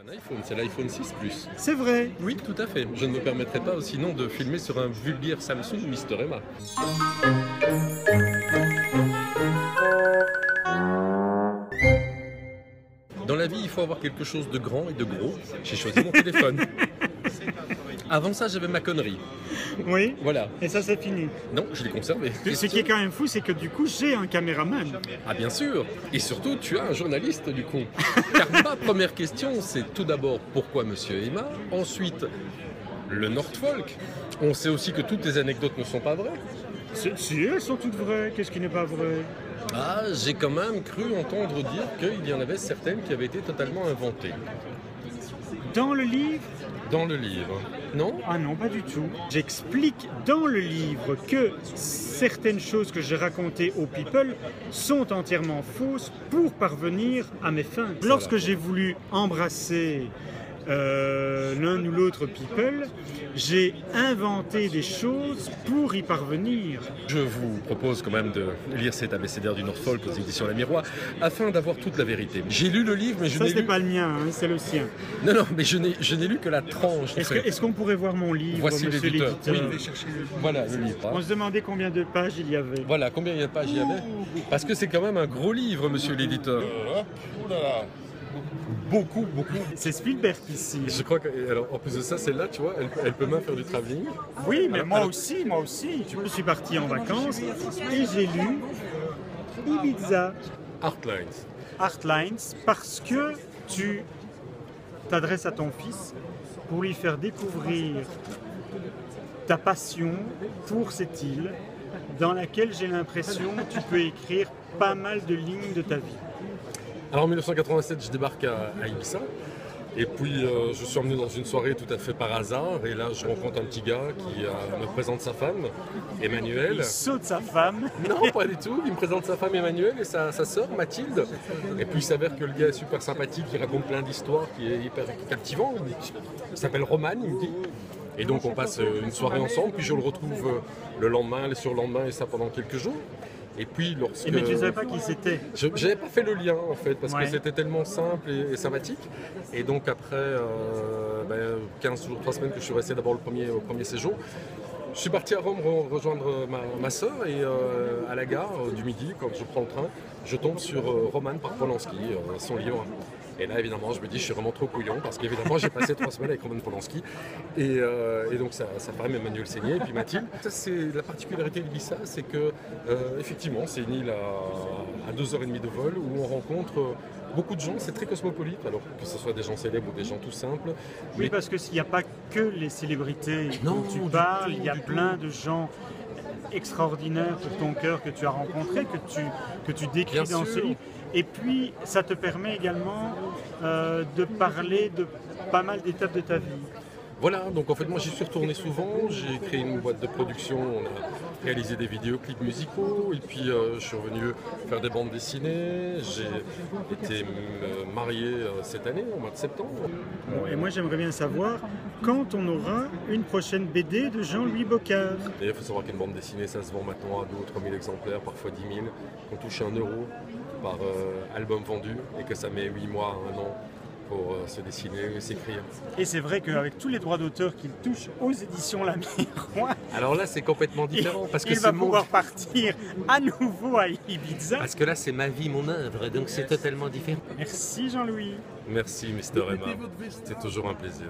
Un iPhone, c'est l'iPhone 6 Plus. C'est vrai. Oui, tout à fait. Je ne me permettrai pas sinon de filmer sur un vulgaire Samsung Mister Emma. Dans la vie, il faut avoir quelque chose de grand et de gros. J'ai choisi mon téléphone. Avant ça, j'avais ma connerie. Oui. Voilà. Et ça, c'est fini. Non, je l'ai conservé. Ce qui est quand même fou, c'est que du coup, j'ai un caméraman. Ah bien sûr. Et surtout, tu as un journaliste du coup. Car ma première question, c'est tout d'abord pourquoi Monsieur Emma. Ensuite, le Norfolk. On sait aussi que toutes les anecdotes ne sont pas vraies. Si, elles sont toutes vraies. Qu'est-ce qui n'est pas vrai? Ah, j'ai quand même cru entendre dire qu'il y en avait certaines qui avaient été totalement inventées. Dans le livre? Dans le livre, non? Ah non, pas du tout. J'explique dans le livre que certaines choses que j'ai racontées aux people sont entièrement fausses pour parvenir à mes fins. Lorsque j'ai voulu embrasser l'un ou l'autre people, j'ai inventé des choses pour y parvenir. Je vous propose quand même de lire cet abécédaire du Norfolk aux éditions La Miroir afin d'avoir toute la vérité. J'ai lu le livre, mais je n'ai lu... Ça, c'est pas le mien, hein, c'est le sien. Non, non, mais je n'ai lu que la tranche. Est-ce qu'on pourrait voir mon livre, Voici monsieur l'éditeur? Oui. Voilà le livre. On se demandait combien de pages il y avait. Voilà, combien il y a de pages il y avait? Parce que c'est quand même un gros livre, monsieur l'éditeur. Beaucoup, beaucoup. C'est Spielberg ici. Je crois que, alors, en plus de ça, celle-là, tu vois, elle peut même faire du travelling. Oui, mais moi aussi. Je suis parti en vacances et j'ai lu Ibiza. Artlines, parce que tu t'adresses à ton fils pour lui faire découvrir ta passion pour cette île dans laquelle j'ai l'impression que tu peux écrire pas mal de lignes de ta vie. Alors en 1987, je débarque à Ibiza. Et puis je suis emmené dans une soirée tout à fait par hasard. Et là, je rencontre un petit gars qui me présente sa femme, Emmanuel. Il saute sa femme. Non, pas du tout. Il me présente sa femme Emmanuel et sa sœur Mathilde. Et puis il s'avère que le gars est super sympathique, il raconte plein d'histoires, qui est hyper captivant. Il s'appelle Roman, il me dit. Et donc on passe une soirée ensemble. Puis je le retrouve le lendemain, le surlendemain, et ça pendant quelques jours. Et puis lorsque... Mais tu ne savais pas qui c'était? Je n'avais pas fait le lien en fait, parce que c'était tellement simple et sympathique. Et donc après 15 jours, 3 semaines que je suis resté d'abord au premier séjour, je suis parti à Rome rejoindre ma sœur et à la gare du Midi, quand je prends le train, je tombe sur Roman par Polanski, son livre. Et là, évidemment, je me dis, je suis vraiment trop couillon parce qu'évidemment, j'ai passé 3 semaines avec Roman Polanski et donc sa femme Emmanuel Seigné et puis Mathilde. Ça, c'est la particularité d'Ibiza, c'est que effectivement, c'est une île à 2h30 de vol où on rencontre beaucoup de gens. C'est très cosmopolite, alors que ce soit des gens célèbres ou des gens tout simples. Oui, parce qu'il n'y a pas que les célébrités dont tu parles, il y a plein de gens extraordinaires pour ton cœur que tu as rencontrés, que tu décris dans ce livre. Et puis, ça te permet également de parler de pas mal d'étapes de ta vie. Voilà, donc en fait moi j'y suis retourné souvent, j'ai créé une boîte de production, on a réalisé des vidéoclips musicaux et puis je suis revenu faire des bandes dessinées, j'ai été marié cette année, au mois de septembre. Bon, et moi j'aimerais bien savoir quand on aura une prochaine BD de Jean-Louis Bocard. Et il faut savoir qu'une bande dessinée ça se vend maintenant à 2 ou 3 000 exemplaires, parfois 10 000, qu'on touche 1 euro par album vendu et que ça met 8 mois à 1 an pour se dessiner et s'écrire. Et c'est vrai qu'avec tous les droits d'auteur qu'il touche aux éditions La Miroir, alors là c'est complètement différent parce que il va pouvoir partir à nouveau à Ibiza. Parce que là c'est ma vie, mon œuvre, donc c'est totalement différent. Merci Jean-Louis. Merci Mister Emma, c'est toujours un plaisir.